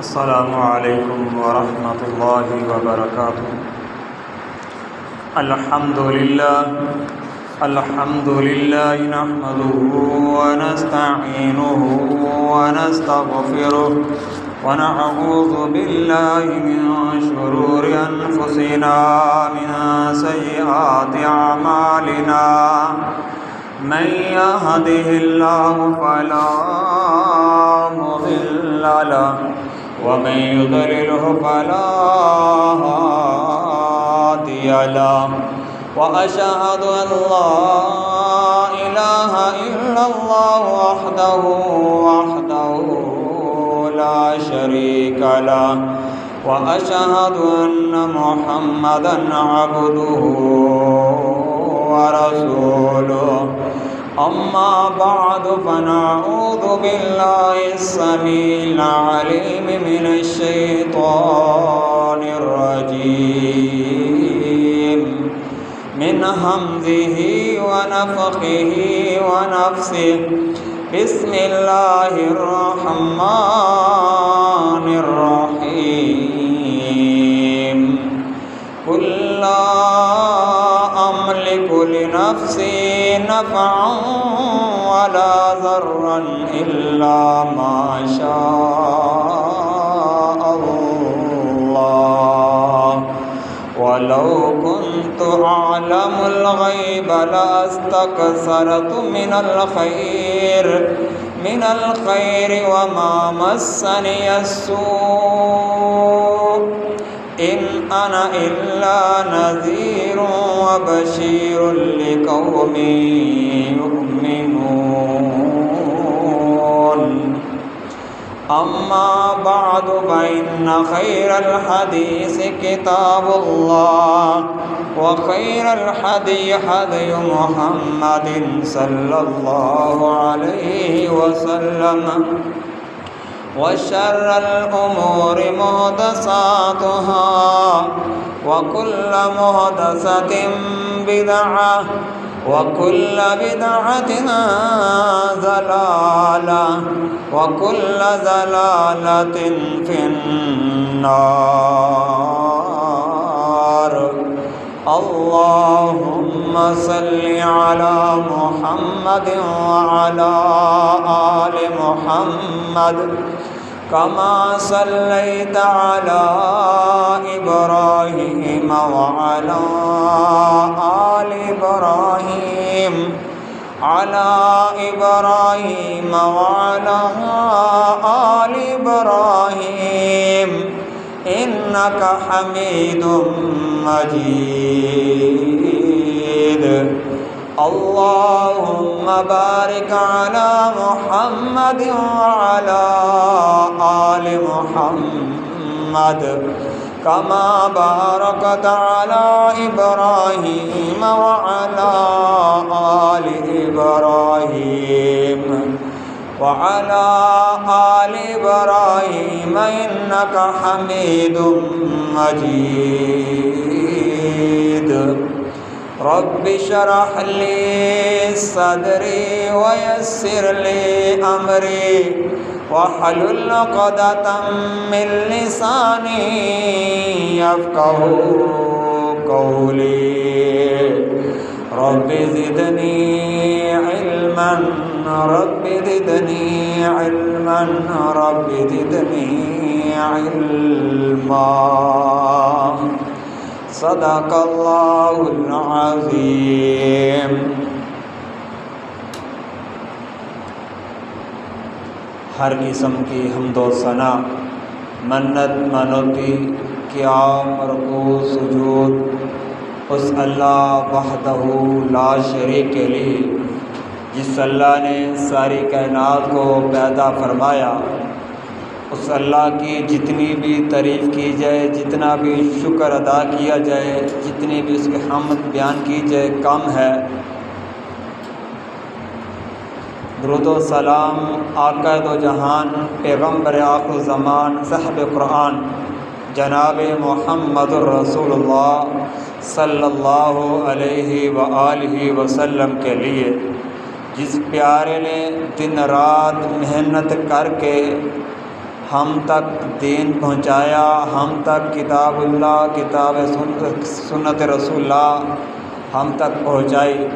السلام علیکم ورحمۃ اللہ وبرکاتہ۔ الحمد للہ نحمده ونستعینه ونستغفره ونعوذ باللہ من شرور انفسنا من سیئات اعمالنا من يهده الله فلا مضل له ومن يضلله فلا هادي له وأشهد أن لا إله إلا الله وحده لا شريك له وأشهد أن محمدا عبده ورسوله أما بعد فنعوذ بالله السميع العليم من الشيطان الرجيم من همزه ونفخه ونفثه بسم الله الرحمن الرحيم قل لا أملك لنفسي نفعا ولا ضرا إلا ما شاء الله ولو كنت أعلم الغيب لاستكثرت من الخير وما مسني السوء إن أنا إلا نذير وبشير لقوم يؤمنون أما بعد فإن خير الحديث كتاب الله وخير الهدي هدي محمد صلى الله عليه وسلم وشر الأمور محدثاتها وكل محدثة بدعة وكل بدعة ضلالة وكل ضلالة في النار اللهم صل على محمد وعلى آل محمد كما صليت على إبراهيم وعلى آل إبراهيم وعلى آل إبراهيم إنك حميد مجيد اللهم بارك على محمد وعلى آل محمد كما باركت على إبراهيم وعلى آل إبراهيم وعلى آل إبراهيم إنك حميد مجيد رب اشرح لي صدري ويسر لي أمري واحلل عقدة من لساني يفقهوا قولي رب زدني علما رب زدني علما رب زدني علما صدق اللہ العظیم۔ ہر قسم کی حمد و ثنا، منت منوتی، قیام رکوع سجود اس اللہ وحدہ لا شریک کے لیے جس اللہ نے ساری کائنات کو پیدا فرمایا، اس اللہ کی جتنی بھی تعریف کی جائے، جتنا بھی شکر ادا کیا جائے، جتنی بھی اس کی حمد بیان کی جائے کم ہے۔ درود و سلام آقا دو جہان، پیغمبر آخر زمان، صاحب قرآن جناب محمد الرسول اللہ صلی اللہ علیہ وآلہ وسلم کے لیے، جس پیارے نے دن رات محنت کر کے ہم تک دین پہنچایا، ہم تک کتاب اللہ، کتاب سنت رسول اللہ ہم تک پہنچائی،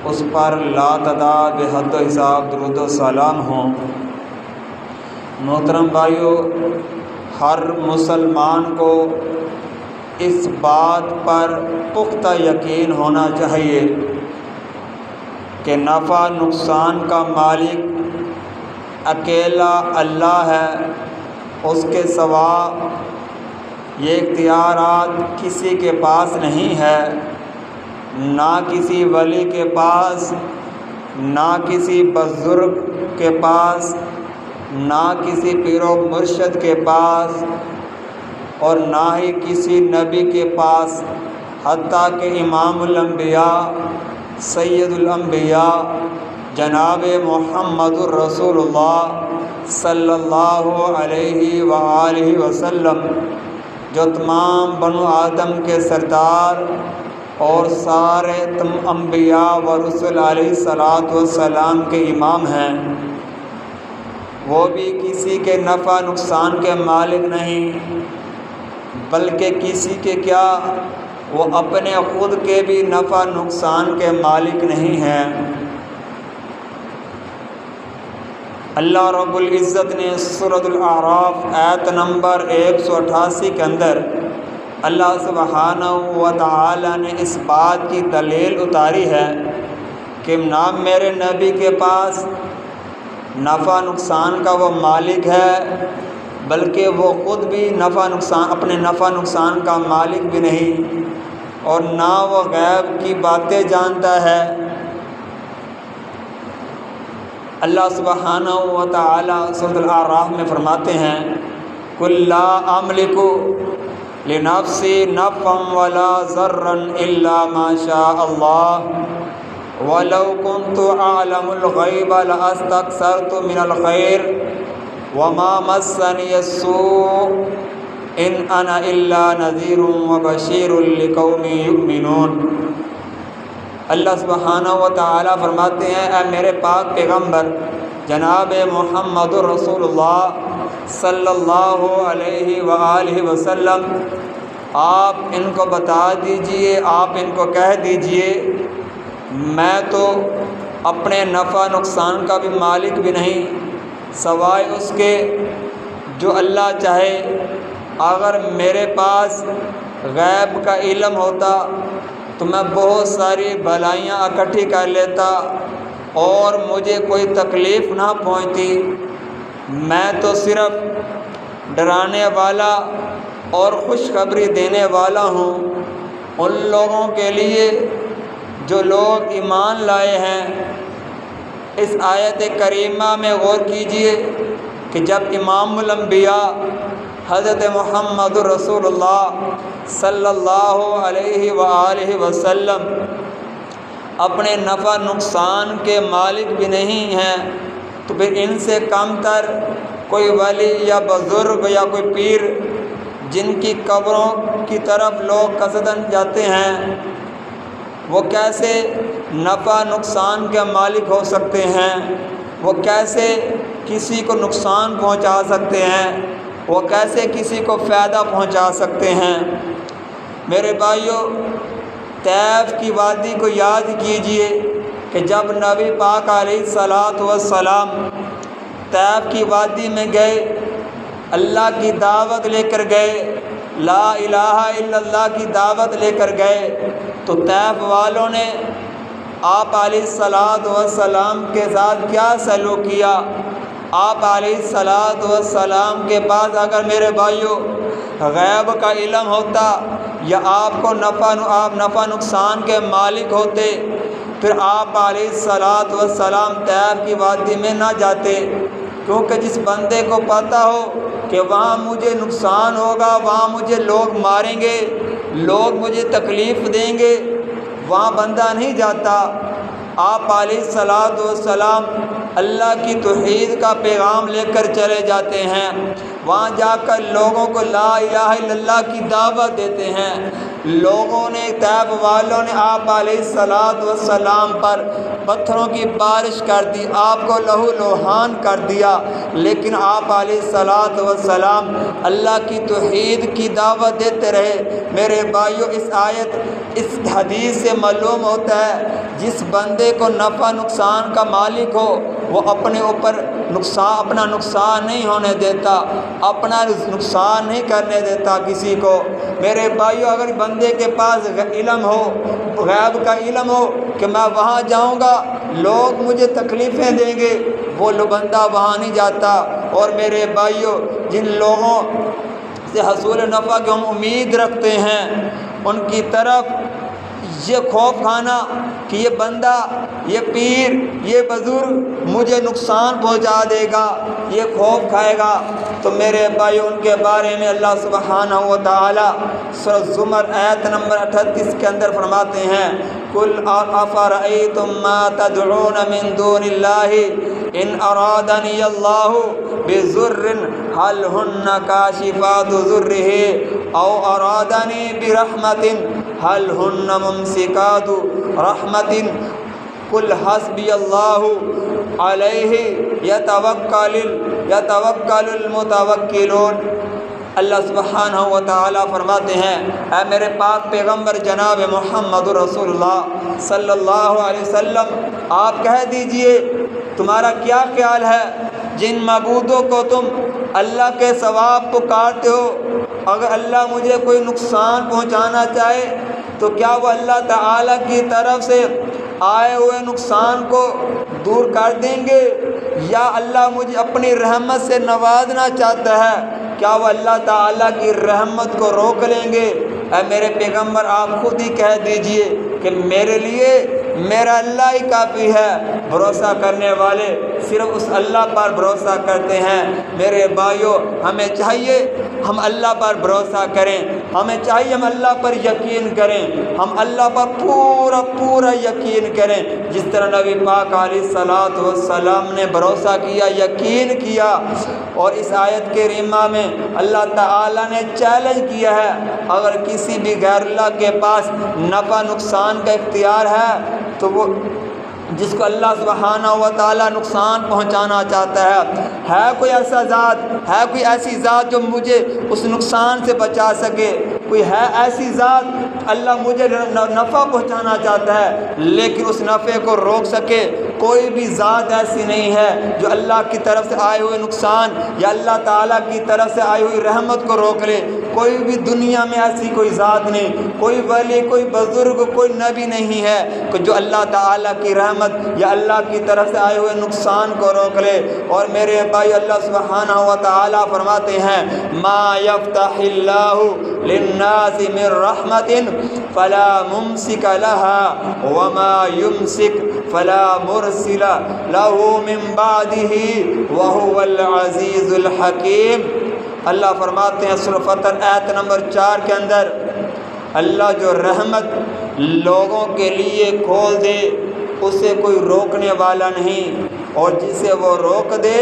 اس پر لا تعداد بے حد و حساب درود و سلام ہوں۔ محترم بھائیو، ہر مسلمان کو اس بات پر پختہ یقین ہونا چاہیے کہ نفع نقصان کا مالک اکیلا اللہ ہے، اس کے سوا یہ اختیارات کسی کے پاس نہیں ہے، نہ کسی ولی کے پاس، نہ کسی بزرگ کے پاس، نہ کسی پیر و مرشد کے پاس، اور نہ ہی کسی نبی کے پاس، حتیٰ کہ امام الانبیاء سید الانبیاء جناب محمد الرسول اللہ صلی اللہ علیہ وآلہ وسلم، جو تمام بنو آدم کے سردار اور سارے انبیاء و رسول علیہ الصلاۃ والسلام کے امام ہیں، وہ بھی کسی کے نفع نقصان کے مالک نہیں، بلکہ کسی کے کیا، وہ اپنے خود کے بھی نفع نقصان کے مالک نہیں ہیں۔ اللہ رب العزت نے سورۃ الاعراف آیت نمبر 188 کے اندر اللہ سبحانہ و تعالی نے اس بات کی دلیل اتاری ہے کہ نہ میرے نبی کے پاس نفع نقصان کا وہ مالک ہے، بلکہ وہ خود بھی اپنے نفع نقصان کا مالک بھی نہیں، اور نہ وہ غیب کی باتیں جانتا ہے۔ اللہ سبحانہ و تعالی سورۃ الاعراف میں فرماتے ہیں قُل لَا أَمْلِكُ لِنَفْسِي نَفْعًا وَلَا ضَرًّا إِلَّا مَا شَاءَ اللَّهُ وَلَوْ كُنْتُ أَعْلَمُ الْغَيْبَ لَأَسْتَكْثَرْتُ مِنَ الْخَيْرِ وَمَا مَسَّنِيَ السُّوءُ إِنْ أَنَا إِلَّا نَذِيرٌ وَبَشِيرٌ لِقَوْمٍ يُؤْمِنُونَ۔ اللہ سبحانہ و تعالیٰ فرماتے ہیں، اے میرے پاک پیغمبر جناب محمد الرسول اللہ صلی اللہ علیہ وآلہ وسلم، آپ ان کو بتا دیجئے، آپ ان کو کہہ دیجئے، میں تو اپنے نفع نقصان کا بھی مالک بھی نہیں، سوائے اس کے جو اللہ چاہے۔ اگر میرے پاس غیب کا علم ہوتا تو میں بہت ساری بھلائیاں اکٹھی کر لیتا اور مجھے کوئی تکلیف نہ پہنچتی۔ میں تو صرف ڈرانے والا اور خوشخبری دینے والا ہوں ان لوگوں کے لیے جو لوگ ایمان لائے ہیں۔ اس آیت کریمہ میں غور کیجئے کہ جب امام الانبیاء حضرت محمد رسول اللہ صلی اللہ علیہ وآلہ وسلم اپنے نفع نقصان کے مالک بھی نہیں ہیں، تو پھر ان سے کم تر کوئی ولی یا بزرگ یا کوئی پیر جن کی قبروں کی طرف لوگ قصداً جاتے ہیں، وہ کیسے نفع نقصان کے مالک ہو سکتے ہیں؟ وہ کیسے کسی کو نقصان پہنچا سکتے ہیں؟ وہ کیسے کسی کو فائدہ پہنچا سکتے ہیں؟ میرے بھائیوں، طیف کی وادی کو یاد کیجئے کہ جب نبی پاک علیہ الصلاۃ والسلام طیف کی وادی میں گئے، اللہ کی دعوت لے کر گئے، لا الہ الا اللہ کی دعوت لے کر گئے، تو طیف والوں نے آپ علیہ الصلاۃ والسلام کے ساتھ کیا سلوک کیا؟ آپ علیہ الصلاۃ والسلام کے پاس اگر میرے بھائیوں غیب کا علم ہوتا یا آپ نفع نقصان کے مالک ہوتے، پھر آپ علیہ الصلاۃ والسلام طیف کی وادی میں نہ جاتے، کیونکہ جس بندے کو پتہ ہو کہ وہاں مجھے نقصان ہوگا، وہاں مجھے لوگ ماریں گے، لوگ مجھے تکلیف دیں گے، وہاں بندہ نہیں جاتا۔ آپ علیہ الصلوۃ والسلام اللہ کی توحید کا پیغام لے کر چلے جاتے ہیں، وہاں جا کر لوگوں کو لا الہ الا اللہ کی دعوت دیتے ہیں۔ لوگوں نے، طیب والوں نے آپ علیہ الصلوۃ والسلام پر پتھروں کی بارش کر دی، آپ کو لہو لوہان کر دیا، لیکن آپ علیہ الصلوۃ والسلام اللہ کی توحید کی دعوت دیتے رہے۔ میرے بھائیو، اس آیت، اس حدیث سے معلوم ہوتا ہے جس بندے کو نفع نقصان کا مالک ہو وہ اپنے اوپر اپنا نقصان نہیں ہونے دیتا، اپنا نقصان نہیں کرنے دیتا کسی کو۔ میرے بھائیو، اگر بندے کے پاس علم ہو، غیب کا علم ہو کہ میں وہاں جاؤں گا لوگ مجھے تکلیفیں دیں گے، وہ بندہ وہاں نہیں جاتا۔ اور میرے بھائیو، جن لوگوں سے حصول نفع کی ہم امید رکھتے ہیں ان کی طرف یہ خوف کھانا کہ یہ بندہ، یہ پیر، یہ بزرگ مجھے نقصان پہنچا دے گا، یہ خوف کھائے گا، تو میرے بھائی ان کے بارے میں اللہ سبحانہ و تعالی سورہ زمر آیت نمبر 38 کے اندر فرماتے ہیں، قُلْ أَفَرَأَيْتُم مَّا تَدْعُونَ مِن دُونِ اللَّهِ إِنْ أَرَادَنِيَ اللَّهُ بِضُرٍّ هَلْ هُنَّ كَاشِفَاتُ ضُرِّهِ أَوْ أَرَادَنِي بِرَحْمَةٍ هل هن ممسكات رحمة قل حسبي الله عليه يتوكل المتوکلون۔ اللہ سبحانہ و تعالیٰ فرماتے ہیں، اے میرے پاک پیغمبر جناب محمد رسول اللہ صلی اللہ علیہ وسلم، آپ کہہ دیجئے تمہارا کیا خیال ہے جن معبودوں کو تم اللہ کے ثواب پکارتے ہو، اگر اللہ مجھے کوئی نقصان پہنچانا چاہے تو کیا وہ اللہ تعالیٰ کی طرف سے آئے ہوئے نقصان کو دور کر دیں گے، یا اللہ مجھے اپنی رحمت سے نوازنا چاہتا ہے، کیا وہ اللہ تعالیٰ کی رحمت کو روک لیں گے؟ اے میرے پیغمبر، آپ خود ہی کہہ دیجئے کہ میرے لیے میرا اللہ ہی کافی ہے، بھروسہ کرنے والے صرف اس اللہ پر بھروسہ کرتے ہیں۔ میرے بھائیو، ہمیں چاہیے ہم اللہ پر بھروسہ کریں، ہمیں چاہیے ہم اللہ پر یقین کریں، ہم اللہ پر پورا یقین کریں، جس طرح نبی پاک علیہ الصلوۃ والسلام نے بھروسہ کیا، یقین کیا۔ اور اس آیت کریمہ میں اللہ تعالیٰ نے چیلنج کیا ہے، اگر کسی بھی غیر اللہ کے پاس نفع نقصان کا اختیار ہے تو وہ جس کو اللہ سبحانہ و تعالیٰ نقصان پہنچانا چاہتا ہے کوئی ایسا ذات، ہے کوئی ایسی ذات جو مجھے اس نقصان سے بچا سکے؟ کوئی ہے ایسی ذات اللہ مجھے نفع پہنچانا چاہتا ہے لیکن اس نفع کو روک سکے؟ کوئی بھی ذات ایسی نہیں ہے جو اللہ کی طرف سے آئے ہوئے نقصان یا اللہ تعالیٰ کی طرف سے آئی ہوئی رحمت کو روک لے۔ کوئی بھی دنیا میں ایسی کوئی ذات نہیں، کوئی ولی، کوئی بزرگ، کوئی نبی نہیں ہے کہ جو اللہ تعالیٰ کی رحمت یا اللہ کی طرف سے آئے ہوئے نقصان کو روک لے۔ اور میرے بھائی، اللہ سبحانہ و تعالیٰ فرماتے ہیں، ما یفتح اللہ للناس من رحمت فلا ممسک لها وما یمسک فلا مرسل له من بعده وهو العزیز الحکیم۔ اللہ فرماتے ہیں سورہ فطر آیت نمبر 4 کے اندر، اللہ جو رحمت لوگوں کے لیے کھول دے اسے کوئی روکنے والا نہیں، اور جسے وہ روک دے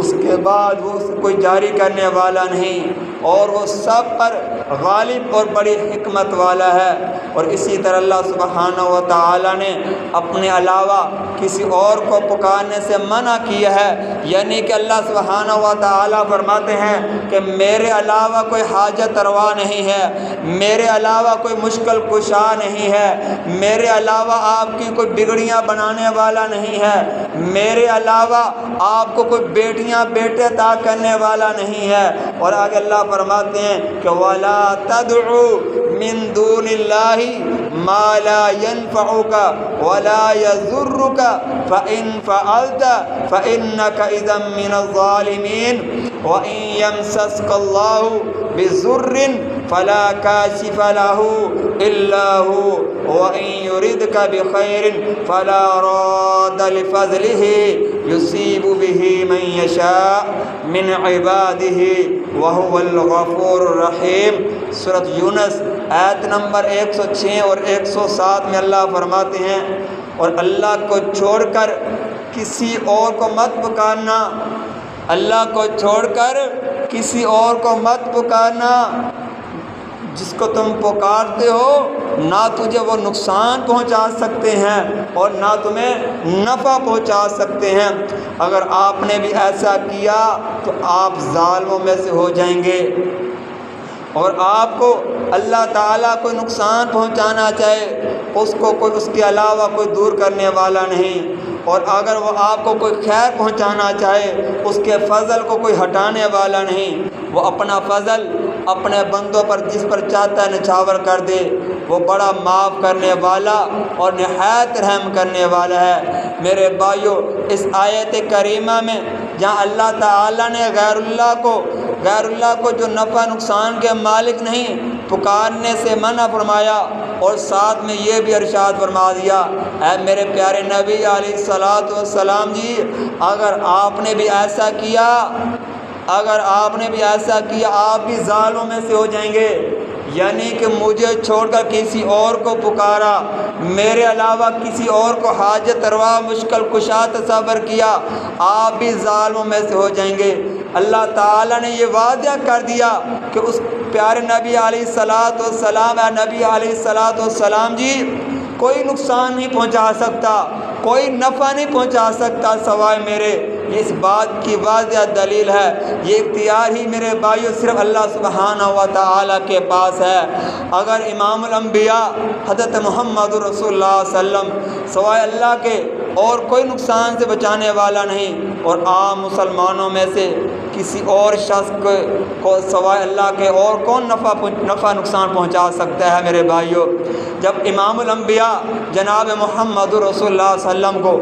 اس کے بعد وہ اسے کوئی جاری کرنے والا نہیں، اور وہ سب پر غالب اور بڑی حکمت والا ہے۔ اور اسی طرح اللہ سبحانہ و تعالیٰ نے اپنے علاوہ کسی اور کو پکارنے سے منع کیا ہے، یعنی کہ اللہ سبحانہ و تعالیٰ فرماتے ہیں کہ میرے علاوہ کوئی حاجت روا نہیں ہے، میرے علاوہ کوئی مشکل کشا نہیں ہے، میرے علاوہ آپ کی کوئی بگڑیاں بنانے والا نہیں ہے، میرے علاوہ آپ کو کوئی بیٹیاں بیٹے عطا کرنے والا نہیں ہے۔ اور آگے اللہ فرماتے ہیں کہ وَلَا تَدْعُوا مِن دُونِ اللَّهِ مَا لَا يَنفَعُكَ وَلَا يَضُرُّكَ فَإِن فَعَلْتَ فَإِنَّكَ إِذًا مِّنَ الظَّالِمِينَ وَإِن يَمْسَسْكَ اللَّهُ بِضُرٍّ فَلَا كَاشِفَ لَهُ إِلَّا هُوَ وَإِن يُرِدْكَ بِخَيْرٍ فَلَا رَادَّ لِفَضْلِهِ يُصِيبُ بِهِ مَن يَشَاءُ مِنْ عِبَادِهِ وَهُوَ الْغَفُورُ الرَّحِيمُ۔ سورۃ یونس آیت نمبر 106 اور 107 میں اللہ فرماتے ہیں، اور اللہ کو چھوڑ کر کسی اور کو مت پکارنا، اللہ کو چھوڑ کر کسی اور کو مت پکارنا۔ جس کو تم پکارتے ہو نہ تجھے وہ نقصان پہنچا سکتے ہیں اور نہ تمہیں نفع پہنچا سکتے ہیں۔ اگر آپ نے بھی ایسا کیا تو آپ ظالموں میں سے ہو جائیں گے۔ اور آپ کو اللہ تعالیٰ کوئی نقصان پہنچانا چاہے اس کو کوئی اس کے علاوہ کوئی دور کرنے والا نہیں، اور اگر وہ آپ کو کوئی خیر پہنچانا چاہے اس کے فضل کو کوئی ہٹانے والا نہیں۔ وہ اپنا فضل اپنے بندوں پر جس پر چاہتا ہے نچھاور کر دے، وہ بڑا معاف کرنے والا اور نہایت رحم کرنے والا ہے۔ میرے بھائیو، اس آیت کریمہ میں جہاں اللہ تعالیٰ نے غیر اللہ کو جو نفع نقصان کے مالک نہیں پکارنے سے منع فرمایا، اور ساتھ میں یہ بھی ارشاد فرما دیا، اے میرے پیارے نبی علیہ الصلوۃ والسلام جی، اگر آپ نے بھی ایسا کیا آپ بھی ظالموں میں سے ہو جائیں گے۔ یعنی کہ مجھے چھوڑ کر کسی اور کو پکارا، میرے علاوہ کسی اور کو حاجت روا مشکل کشا تصور کیا، آپ بھی ظالموں میں سے ہو جائیں گے۔ اللہ تعالیٰ نے یہ واضح کر دیا کہ اس پیارے نبی علیہ الصلوۃ والسلام، اے نبی علیہ الصلوۃ والسلام جی، کوئی نقصان نہیں پہنچا سکتا، کوئی نفع نہیں پہنچا سکتا سوائے میرے۔ اس بات کی واضح دلیل ہے، یہ اختیار ہی میرے بھائیو صرف اللہ سبحانہ و تعالیٰ کے پاس ہے۔ اگر امام الانبیاء حضرت محمد رسول اللہ صلی اللہ علیہ وسلم سوائے اللہ کے اور کوئی نقصان سے بچانے والا نہیں، اور عام مسلمانوں میں سے کسی اور شخص کو سوائے اللہ کے اور کون نفع نقصان پہنچا سکتا ہے میرے بھائیو؟ جب امام الانبیاء جناب محمد رسول اللہ صلی اللہ علیہ وسلم کو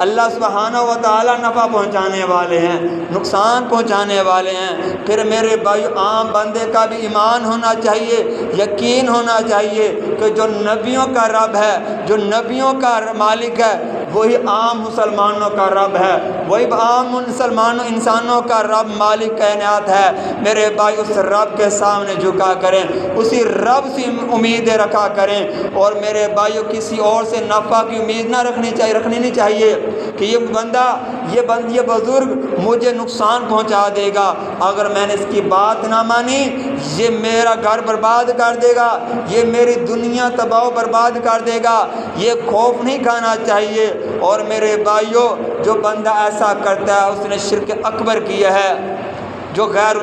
اللہ سبحانہ و تعالیٰ نفع پہنچانے والے ہیں، نقصان پہنچانے والے ہیں، پھر میرے بھائیو عام بندے کا بھی ایمان ہونا چاہیے، یقین ہونا چاہیے کہ جو نبیوں کا رب ہے، جو نبیوں کا مالک ہے، وہی عام مسلمانوں کا رب ہے، وہی عام مسلمانوں انسانوں کا رب مالک کائنات ہے۔ میرے بھائی اس رب کے سامنے جھکا کریں، اسی رب سے امیدیں رکھا کریں، اور میرے بھائیو کسی اور سے نفع کی امید نہ رکھنی نہیں چاہیے کہ یہ بزرگ مجھے نقصان پہنچا دے گا، اگر میں نے اس کی بات نہ مانی یہ میرا گھر برباد کر دے گا، یہ میری دنیا تباہ و برباد کر دے گا، یہ خوف نہیں کھانا چاہیے۔ اور میرے بھائیو جو بندہ ایسا کرتا ہے اس نے شرک اکبر کیا ہے، جو غیر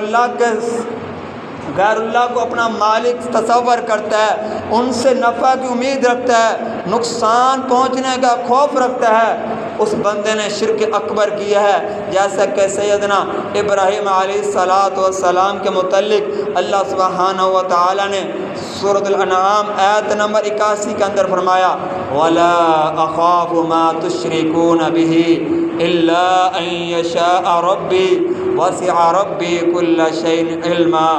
اللہ کو اپنا مالک تصور کرتا ہے، ان سے نفع کی امید رکھتا ہے، نقصان پہنچنے کا خوف رکھتا ہے، اس بندے نے شرک اکبر کیا ہے۔ جیسا کہ سیدنا ابراہیم علیہ السلام کے متعلق اللہ سبحانہ و تعالیٰ نے سورۃ الانعام آیت نمبر 81 کے اندر فرمایا، وَلَا أَخَافُ مَا تُشْرِكُونَ بِهِ إِلَّا أَن يَشَاءَ رَبِّي وَسِعَ رَبِّي كُلَّ شَيْءٍ عِلْمًا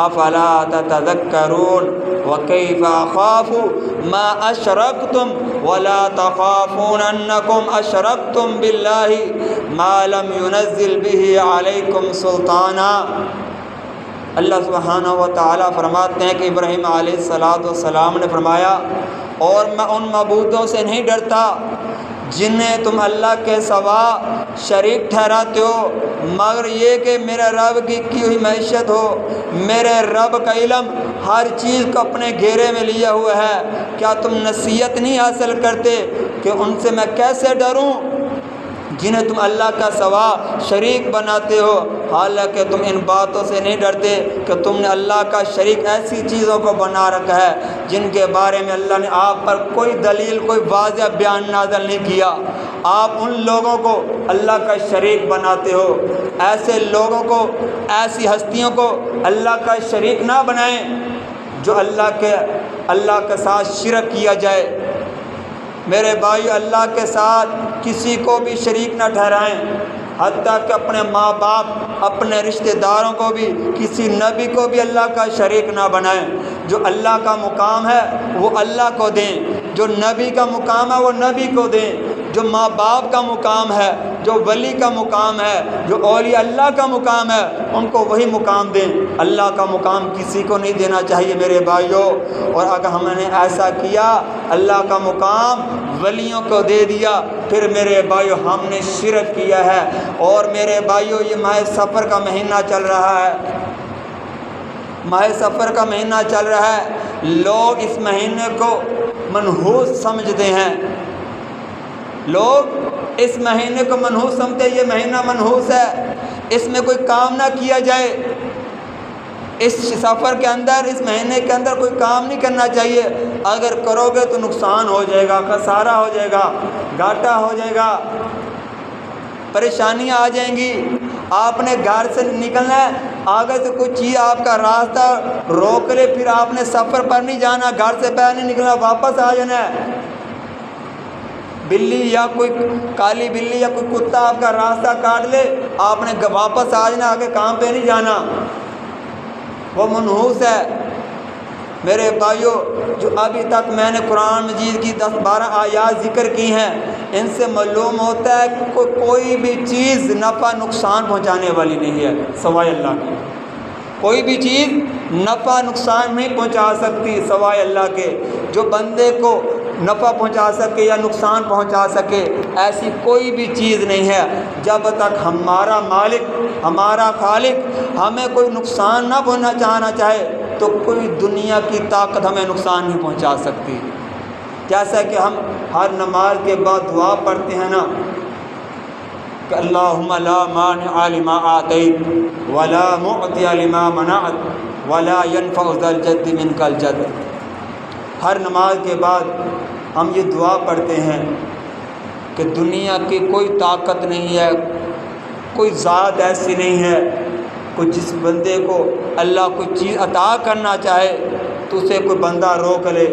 أَفَلَا تَتَذَكَّرُونَ وَكَيْفَ أَخَافُ مَا أَشْرَكْتُمْ وَلَا تَخَافُونَ أَنَّكُمْ أَشْرَكْتُمْ بِاللَّهِ مَا لَمْ يُنَزِّلْ بِهِ عَلَيْكُمْ سُلْطَانًا۔ اللہ سبحانہ و تعالیٰ فرماتے ہیں کہ ابراہیم علیہ السلام نے فرمایا، اور میں ان معبودوں سے نہیں ڈرتا جنہیں تم اللہ کے سوا شریک ٹھہراتے ہو، مگر یہ کہ میرے رب کی ہوئی معیشت ہو، میرے رب کا علم ہر چیز کو اپنے گھیرے میں لیا ہوا ہے۔ کیا تم نصیحت نہیں حاصل کرتے کہ ان سے میں کیسے ڈروں جنہیں تم اللہ کا سوا شریک بناتے ہو؟ حالانکہ تم ان باتوں سے نہیں ڈرتے کہ تم نے اللہ کا شریک ایسی چیزوں کو بنا رکھا ہے جن کے بارے میں اللہ نے آپ پر کوئی دلیل، کوئی واضح بیان نازل نہیں کیا۔ آپ ان لوگوں کو اللہ کا شریک بناتے ہو۔ ایسے لوگوں کو، ایسی ہستیوں کو اللہ کا شریک نہ بنائیں جو اللہ کے ساتھ شرک کیا جائے۔ میرے بھائی، اللہ کے ساتھ کسی کو بھی شریک نہ ٹھہرائیں، حتیٰ کہ اپنے ماں باپ، اپنے رشتہ داروں کو بھی، کسی نبی کو بھی اللہ کا شریک نہ بنائیں۔ جو اللہ کا مقام ہے وہ اللہ کو دیں، جو نبی کا مقام ہے وہ نبی کو دیں، جو ماں باپ کا مقام ہے جو ولی کا مقام ہے، جو اولیاء اللہ کا مقام ہے، ان کو وہی مقام دیں۔ اللہ کا مقام کسی کو نہیں دینا چاہیے میرے بھائیوں، اور اگر ہم نے ایسا کیا، اللہ کا مقام ولیوں کو دے دیا، پھر میرے بھائیوں ہم نے شرک کیا ہے۔ اور میرے بھائیوں یہ ماہ سفر کا مہینہ چل رہا ہے، ماہ سفر کا مہینہ چل رہا ہے، لوگ اس مہینے کو منحوس سمجھتے ہیں، لوگ اس مہینے کو منحوس سمجھتے ہیں، یہ مہینہ منحوس ہے، اس میں کوئی کام نہ کیا جائے، اس سفر کے اندر، اس مہینے کے اندر کوئی کام نہیں کرنا چاہیے، اگر کرو گے تو نقصان ہو جائے گا، خسارہ ہو جائے گا، گھاٹا ہو جائے گا، پریشانیاں آ جائیں گی۔ آپ نے گھر سے نکلنا ہے، آگے سے کوئی چیز آپ کا راستہ روک لے، پھر آپ نے سفر پر نہیں جانا، گھر سے باہر نہیں نکلنا، واپس آ جانا ہے۔ بلی یا کوئی کالی بلی یا کوئی کتا آپ کا راستہ کاٹ لے، آپ نے واپس آ جانا، آگے کام پہ نہیں جانا، وہ منحوس ہے۔ میرے بھائیوں جو ابھی تک میں نے قرآن مجید کی 10-12 آیات ذکر کی ہیں، ان سے معلوم ہوتا ہے کہ کوئی بھی چیز نفع نقصان پہنچانے والی نہیں ہے سوائے اللہ کی، کوئی بھی چیز نفع نقصان نہیں پہنچا سکتی سوائے اللہ کے۔ جو بندے کو نفع پہنچا سکے یا نقصان پہنچا سکے ایسی کوئی بھی چیز نہیں ہے۔ جب تک ہمارا مالک، ہمارا خالق ہمیں کوئی نقصان نہ پہنچانا چاہے تو کوئی دنیا کی طاقت ہمیں نقصان نہیں پہنچا سکتی۔ جیسا کہ ہم ہر نماز کے بعد دعا پڑھتے ہیں نا کہ اللہم لا مانع لما آتیت ولا معطی لما منعت ولا ينفع ذا الجد منک الجد۔ ہر نماز کے بعد ہم یہ دعا پڑھتے ہیں کہ دنیا کی کوئی طاقت نہیں ہے، کوئی ذات ایسی نہیں ہے، کوئی جس بندے کو اللہ کوئی چیز عطا کرنا چاہے تو اسے کوئی بندہ روک لے،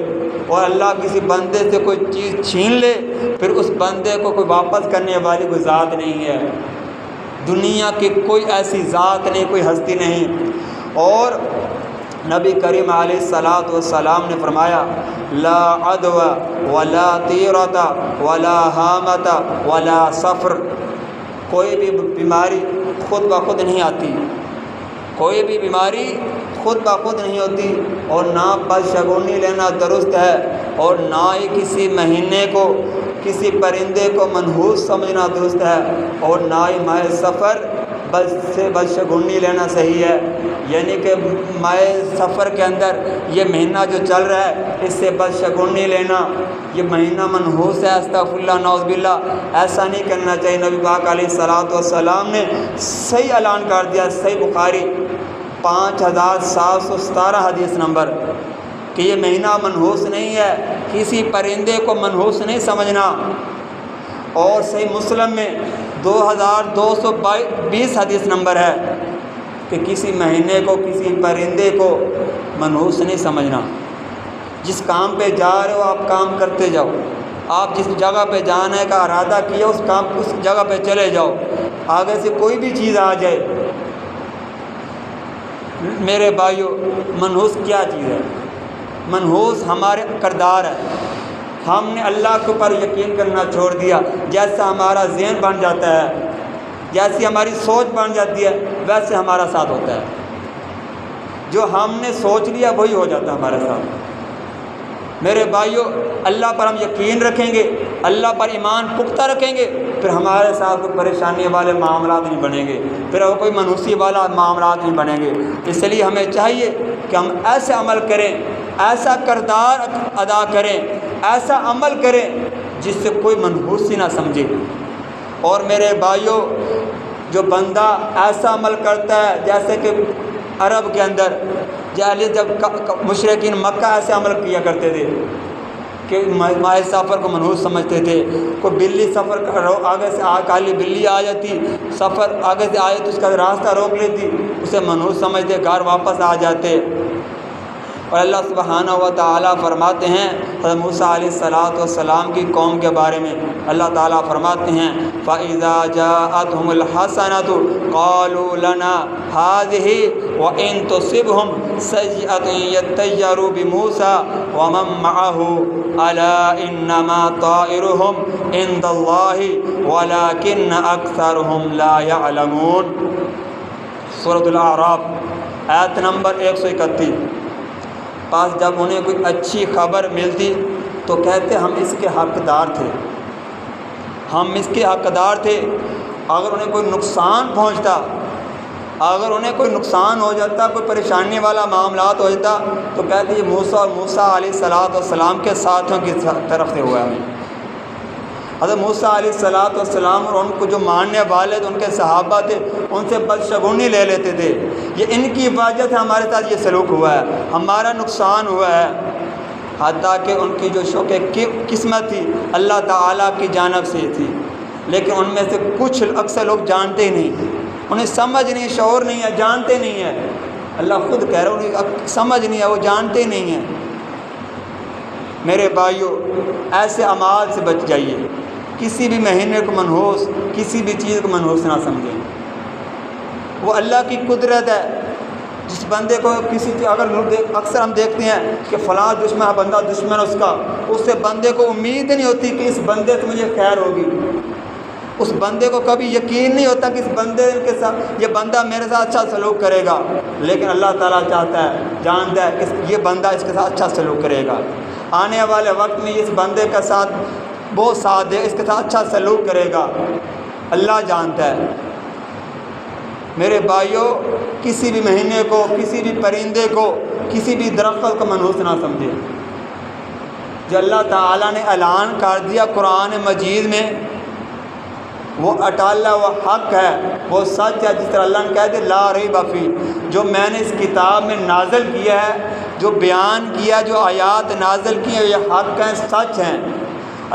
اور اللہ کسی بندے سے کوئی چیز چھین لے پھر اس بندے کو کوئی واپس کرنے والی کوئی ذات نہیں ہے۔ دنیا کی کوئی ایسی ذات نہیں، کوئی ہستی نہیں۔ اور نبی کریم علیہ الصلاۃ والسلام نے فرمایا لا عدوى ولا طیرۃ ولا حامۃ ولا صفر، کوئی بھی بیماری خود بخود نہیں آتی، کوئی بھی بیماری خود بخود نہیں ہوتی، اور نہ بدشگونی لینا درست ہے، اور نہ ہی کسی مہینے کو، کسی پرندے کو منحوس سمجھنا درست ہے، اور نہ ہی ماہ سفر سے بدشگونی لینا صحیح ہے۔ یعنی کہ ماہ سفر کے اندر یہ مہینہ جو چل رہا ہے اس سے بدشگونی لینا، یہ مہینہ منحوس ہے، استغفر اللہ نعوذ باللہ، ایسا نہیں کرنا چاہیے۔ نبی پاک علیہ الصلاۃ والسلام نے صحیح اعلان کر دیا، صحیح بخاری 5717 حدیث نمبر، کہ یہ مہینہ منحوس نہیں ہے، کسی پرندے کو منحوس نہیں سمجھنا۔ اور صحیح مسلم میں 2220 حدیث نمبر ہے کہ کسی مہینے کو، کسی پرندے کو منحوس نہیں سمجھنا۔ جس کام پہ جا رہے ہو آپ کام کرتے جاؤ، آپ جس جگہ پہ جانے کا ارادہ کیا اس جگہ پہ چلے جاؤ، آگے سے کوئی بھی چیز آ جائے۔ میرے بھائیوں منحوس کیا چیز ہے؟ منحوس ہمارے کردار ہے، ہم نے اللہ کے اوپر یقین کرنا چھوڑ دیا، جیسا ہمارا ذہن بن جاتا ہے، جیسی ہماری سوچ بن جاتی ہے ویسے ہمارا ساتھ ہوتا ہے، جو ہم نے سوچ لیا وہی ہو جاتا ہے ہمارے ساتھ۔ میرے بھائیوں اللہ پر ہم یقین رکھیں گے، اللہ پر ایمان پختہ رکھیں گے، پھر ہمارے ساتھ کوئی پریشانی والے معاملات نہیں بنیں گے، پھر کوئی منحوسی والا معاملات نہیں بنیں گے۔ اس لیے ہمیں چاہیے کہ ہم ایسے عمل کریں، ایسا کردار ادا کریں، ایسا عمل کریں جس سے کوئی منحوسی نہ سمجھے۔ اور میرے بھائیوں جو بندہ ایسا عمل کرتا ہے، جیسے کہ عرب کے اندر جب مشرکین مکہ ایسے عمل کیا کرتے تھے کہ ماہ سفر کو منحوس سمجھتے تھے، کوئی بلی سفر آگے سے کالی بلی آ جاتی، سفر آگے سے آئے تو اس کا راستہ روک لیتی، اسے منحوس سمجھتے، گھر واپس آ جاتے۔ اور اللہ سبحانہ و تعالیٰ فرماتے ہیں حضرت موسیٰ علیہ السلام کی قوم کے بارے میں، اللہ تعالیٰ فرماتے ہیں فَإِذَا جَاءَتْهُمُ الْحَسَنَةُ قَالُوا لَنَا هَٰذِهِ وَإِن تُصِبْهُمْ سَيِّئَةٌ يَطَّيَّرُوا بِمُوسَىٰ وَمَن مَّعَهُ أَلَا إِنَّمَا طَائِرُهُمْ عِندَ اللَّهِ وَلَٰكِنَّ أَكْثَرَهُمْ لَا يَعْلَمُونَ۔ سورۃ الاعراف آیت نمبر 131۔ پاس جب انہیں کوئی اچھی خبر ملتی تو کہتے ہم اس کے حقدار تھے، ہم اس کے حقدار تھے۔ اگر انہیں کوئی نقصان پہنچتا، اگر انہیں کوئی نقصان ہو جاتا، کوئی پریشانی والا معاملات ہو جاتا تو کہتے یہ موسیٰ اور موسیٰ علیہ السلام کے ساتھیوں کی طرف سے ہوا ہے۔ حضرت موسیٰ علیہ السلام اور ان کو جو ماننے والے تھے، ان کے صحابہ تھے، ان سے بدشگونی لے لیتے تھے، یہ ان کی وجہ سے ہمارے ساتھ یہ سلوک ہوا ہے، ہمارا نقصان ہوا ہے۔ حتیٰ کہ ان کی جو شوق قسمت تھی اللہ تعالیٰ کی جانب سے تھی، لیکن ان میں سے کچھ اکثر لوگ جانتے ہی نہیں، انہیں سمجھ نہیں، شعور نہیں ہے، جانتے نہیں ہیں۔ اللہ خود کہہ رہا ہے انہیں سمجھ نہیں ہے، وہ جانتے نہیں ہیں۔ میرے بھائیو، ایسے اعمال سے بچ جائیے، کسی بھی مہینے کو منحوس، کسی بھی چیز کو منحوس نہ سمجھیں۔ وہ اللہ کی قدرت ہے، جس بندے کو کسی اگر اکثر ہم دیکھتے ہیں کہ فلاں بندہ دشمن اس سے بندے کو امید نہیں ہوتی کہ اس بندے سے مجھے خیر ہوگی، اس بندے کو کبھی یقین نہیں ہوتا کہ اس بندے کے ساتھ یہ بندہ میرے ساتھ اچھا سلوک کرے گا، لیکن اللہ تعالیٰ چاہتا ہے، جانتا ہے کہ یہ بندہ اس کے ساتھ اچھا سلوک کرے گا، آنے والے وقت میں اس بندے کا ساتھ بہت ساتھ دے، اس کے ساتھ اچھا سلوک کرے گا، اللہ جانتا ہے۔ میرے بھائیوں، کسی بھی مہینے کو، کسی بھی پرندے کو، کسی بھی درخت کو منحوس نہ سمجھے۔ جو اللہ تعالیٰ نے اعلان کر دیا قرآن مجید میں، وہ اٹل ہے، وہ حق ہے، وہ سچ ہے، جس طرح اللہ نے کہہ دیا لا ریب فیہ، جو میں نے اس کتاب میں نازل کیا ہے، جو بیان کیا، جو آیات نازل کی ہیں، یہ حق ہیں، سچ ہیں۔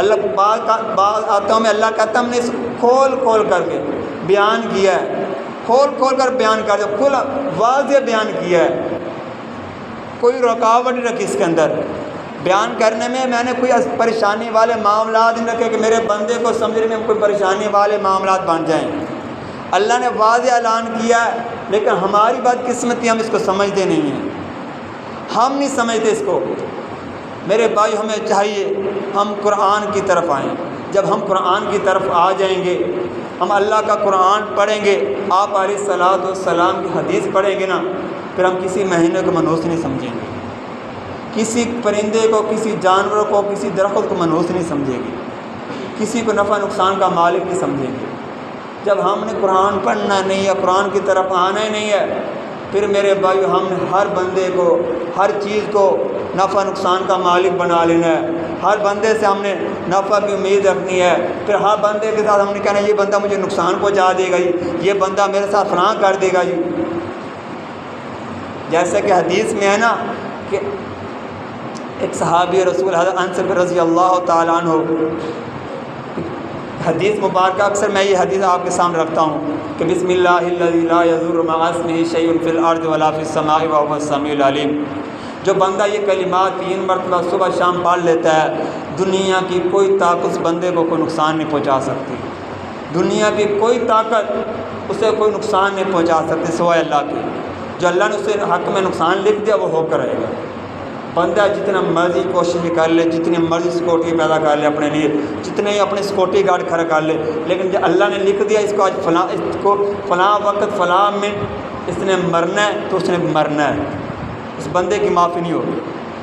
اللہ بعض آیتوں میں اللہ کہتا ہے ہم نے اس کھول کھول کر کے بیان کیا ہے، کھول کھول کر بیان کر دیا، کھل واضح بیان کیا ہے، کوئی رکاوٹ نہیں رکھی اس کے اندر بیان کرنے میں نے کوئی پریشانی والے معاملات نہیں رکھے کہ میرے بندے کو سمجھنے میں کوئی پریشانی والے معاملات بن جائیں۔ اللہ نے واضح اعلان کیا ہے، لیکن ہماری بدقسمتی ہم اس کو سمجھتے نہیں ہیں، ہم نہیں سمجھتے اس کو۔ میرے بھائی، ہمیں چاہیے ہم قرآن کی طرف آئیں۔ جب ہم قرآن کی طرف آ جائیں گے، ہم اللہ کا قرآن پڑھیں گے، آپ علیہ السلام کی حدیث پڑھیں گے نا، پھر ہم کسی مہینے کو منحوس نہیں سمجھیں گے، کسی پرندے کو، کسی جانور کو، کسی درخت کو منحوس نہیں سمجھیں گے، کسی کو نفع نقصان کا مالک نہیں سمجھیں گے۔ جب ہم نے قرآن پڑھنا نہیں ہے، قرآن کی طرف آنا ہی نہیں ہے، پھر میرے بھائی ہم نے ہر بندے کو، ہر چیز کو نفع نقصان کا مالک بنا لینا ہے، ہر بندے سے ہم نے نفع کی امید رکھنی ہے، پھر ہر بندے کے ساتھ ہم نے کہنا یہ بندہ مجھے نقصان پہنچا دے گا جی، یہ بندہ میرے ساتھ فلاں کر دے گا جی۔ جیسے کہ حدیث میں ہے نا کہ ایک صحابی رسول حضرت انس رضی اللہ تعالیٰ عنہ، حدیث مبارکہ اکثر میں یہ حدیث آپ کے سامنے رکھتا ہوں کہ بسم اللہ الذی لا یضر مع اسمہ شیء فی الارض ولا فی السماء وهو السمیع العلیم۔ جو بندہ یہ کلمات 3 مرتبہ صبح شام پڑھ لیتا ہے، دنیا کی کوئی طاقت اس بندے کو کوئی نقصان نہیں پہنچا سکتی، دنیا کی کوئی طاقت اسے کوئی نقصان نہیں پہنچا سکتی سوائے اللہ کی۔ جو اللہ نے اسے حق میں نقصان لکھ دیا وہ ہو کر رہے گا۔ بندہ جتنا مرضی کوشش کر لے، جتنی مرضی سیکورٹی پیدا کر لے اپنے لیے، جتنے ہی اپنے سیکورٹی گارڈ کھڑا کر لے، لیکن جب اللہ نے لکھ دیا اس کو آج فلاں، اس کو فلاں وقت فلاں میں اس نے مرنا ہے تو اس نے مرنا ہے، اس بندے کی معافی نہیں ہوگی۔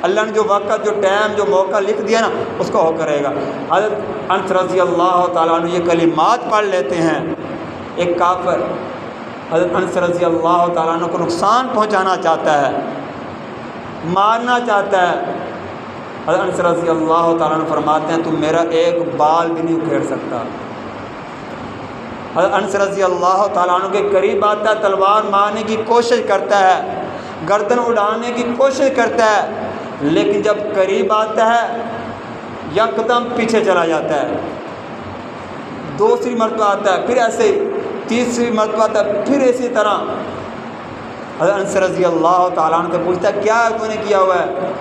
اللہ نے جو وقت، جو ٹائم، جو موقع لکھ دیا نا اس کو ہو کرے گا۔ حضرت انس رضی اللہ تعالیٰ عنہ یہ کلمات پڑھ لیتے ہیں، ایک کافر حضرت انس رضی اللہ تعالیٰ عنہ کو نقصان پہنچانا چاہتا ہے، مارنا چاہتا ہے، حضرت انس رضی اللہ تعالیٰ عنہ فرماتے ہیں تم میرا ایک بال بھی نہیں اکھیڑ سکتا۔ حضرت انس رضی اللہ تعالیٰ عنہ کے قریب آتا ہے، تلوار مارنے کی کوشش کرتا ہے، گردن اڑانے کی کوشش کرتا ہے، لیکن جب قریب آتا ہے یکدم پیچھے چلا جاتا ہے۔ دوسری مرتبہ آتا ہے، پھر ایسے ہی، تیسری مرتبہ آتا ہے، پھر اسی طرح حضرت انس رضی اللہ تعالیٰ عنہ سے پوچھتا ہے کیا تو نے کیا ہوا ہے؟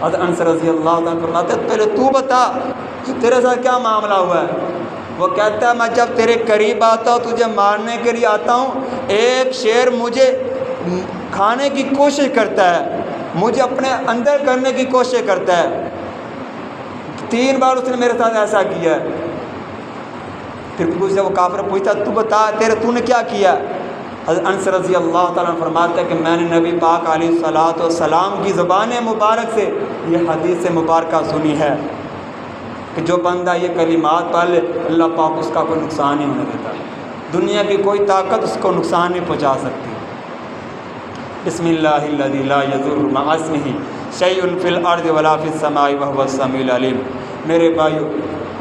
حضرت انس رضی اللہ تعالیٰ عنہ فرماتے ہیں پہلے تو بتا کہ تیرے ساتھ کیا معاملہ ہوا ہے؟ وہ کہتا ہے میں جب تیرے قریب آتا ہوں تجھے مارنے کے لیے آتا ہوں، ایک شیر مجھے کھانے کی کوشش کرتا ہے، مجھے اپنے اندر کرنے کی کوشش کرتا ہے، 3 بار اس نے میرے ساتھ ایسا کیا ہے۔ پھر پوچھتا وہ کافر پوچھتا تو بتا تو نے کیا کیا؟ حضرت انس رضی اللہ تعالیٰ عنہ فرماتا ہے کہ میں نے نبی پاک علیہ الصلاۃ والسلام کی زبان مبارک سے یہ حدیث مبارکہ سنی ہے کہ جو بندہ یہ کلمات پڑھ لے اللہ پاک اس کا کوئی نقصان نہیں ہونے دیتا، دنیا کی کوئی طاقت اس کو نقصان نہیں پہنچا سکتی۔ بسم اللہ الذی لا یضر مع اسمہ شیء فی الارض ولا فی السماء وهو السمیع العلیم۔ میرے بھائیو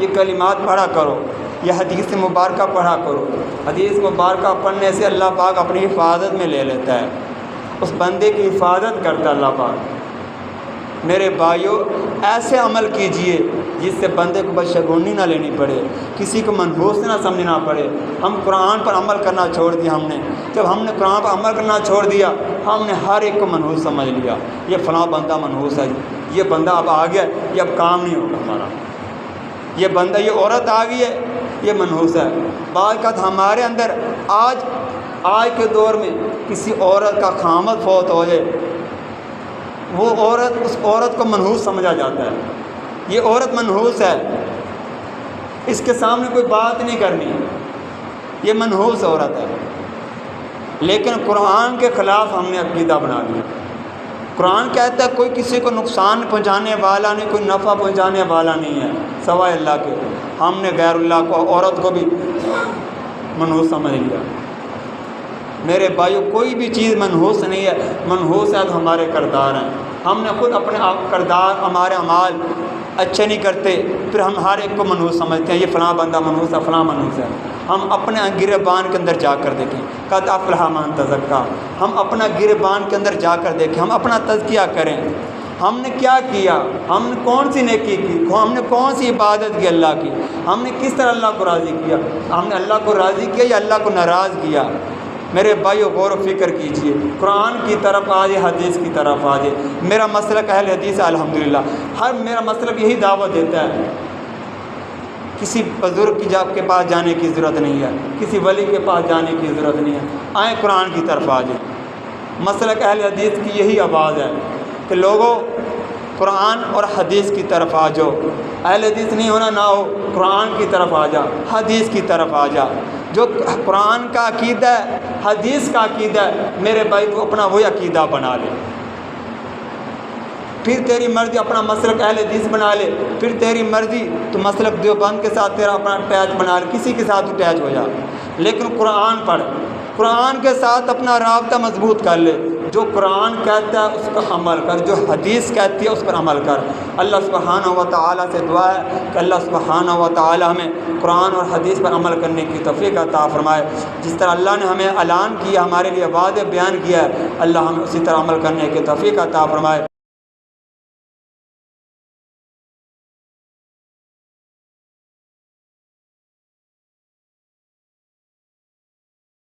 یہ کلمات پڑھا کرو، یہ حدیث مبارکہ پڑھا کرو۔ حدیث مبارکہ پڑھنے سے اللہ پاک اپنی حفاظت میں لے لیتا ہے، اس بندے کی حفاظت کرتا ہے اللہ پاک۔ میرے بھائیو ایسے عمل کیجئے جس سے بندے کو بدشگونی نہ لینی پڑے، کسی کو منحوس نہ سمجھنا پڑے۔ ہم قرآن پر عمل کرنا چھوڑ دیا، جب ہم نے قرآن پر عمل کرنا چھوڑ دیا ہم نے ہر ایک کو منحوس سمجھ لیا، یہ فلاں بندہ منحوس ہے، یہ بندہ اب آ گیا، یہ اب کام نہیں ہوگا ہمارا، یہ بندہ یہ عورت آ گئی ہے یہ منحوس ہے۔ بعض اوقات ہمارے اندر آج کے دور میں کسی عورت کا خامد فوت ہو جائے، وہ عورت اس عورت کو منحوس سمجھا جاتا ہے، یہ عورت منحوس ہے، اس کے سامنے کوئی بات نہیں کرنی، یہ منحوس عورت ہے۔ لیکن قرآن کے خلاف ہم نے عقیدہ بنا لیا۔ قرآن کہتا ہے کوئی کسی کو نقصان پہنچانے والا نہیں، کوئی نفع پہنچانے والا نہیں ہے سوائے اللہ کے۔ ہم نے غیر اللہ کو، عورت کو بھی منحوس سمجھ لیا۔ میرے بھائیو کوئی بھی چیز منحوس نہیں ہے، منحوس ہے تو ہمارے کردار ہیں۔ ہم نے خود اپنے کردار، ہمارے اعمال اچھے نہیں کرتے، پھر ہم ہر ایک کو منحوس سمجھتے ہیں، یہ فلاں بندہ منحوس ہے، فلاں منحوس ہے۔ ہم اپنے گریبان کے اندر جا کر دیکھیں، قد افلح من تزکا، ہم اپنا گریبان کے اندر جا کر دیکھیں، ہم اپنا تزکیہ کریں، ہم نے کیا کیا، ہم نے کون سی نیکی کی، ہم نے کون سی عبادت کی اللہ کی، ہم نے کس طرح اللہ کو راضی کیا، ہم نے اللہ کو راضی کیا یا اللہ کو ناراض کیا۔ میرے بھائیو غور و فکر کیجئے، قرآن کی طرف آ جائے، حدیث کی طرف آ جائے۔ میرا مسلک اہل حدیث ہے الحمدللہ، میرا مسلک یہی دعوت دیتا ہے، کسی بزرگ کے پاس جانے کی ضرورت نہیں ہے، کسی ولی کے پاس جانے کی ضرورت نہیں ہے، آئیں قرآن کی طرف آ جائیں۔ مسلک اہل حدیث کی یہی آواز ہے کہ لوگوں قرآن اور حدیث کی طرف آ جاؤ، اہل حدیث نہیں ہونا نہ ہو، قرآن کی طرف آ جا، حدیث کی طرف آ جا۔ جو قرآن کا عقیدہ ہے، حدیث کا عقیدہ ہے، میرے بھائی تو اپنا وہی عقیدہ بنا لے، پھر تیری مرضی اپنا مسلک اہل حدیث بنا لے، پھر تیری مرضی تو مسلک دیوبند کے ساتھ تیرا اپنا اٹیچ بنا لے، کسی کے ساتھ اٹیچ ہو جا، لیکن قرآن پڑھ، قرآن کے ساتھ اپنا رابطہ مضبوط کر لے۔ جو قرآن کہتا ہے اس پر عمل کر، جو حدیث کہتی ہے اس پر عمل کر۔ اللہ سبحانہ و تعالیٰ سے دعا ہے کہ اللہ سبحانہ و تعالیٰ ہمیں قرآن اور حدیث پر عمل کرنے کی توفیق عطا فرمائے۔ جس طرح اللہ نے ہمیں اعلان کیا، ہمارے لیے وعدے بیان کیا ہے، اللہ ہمیں اسی طرح عمل کرنے کی توفیق عطا فرمائے۔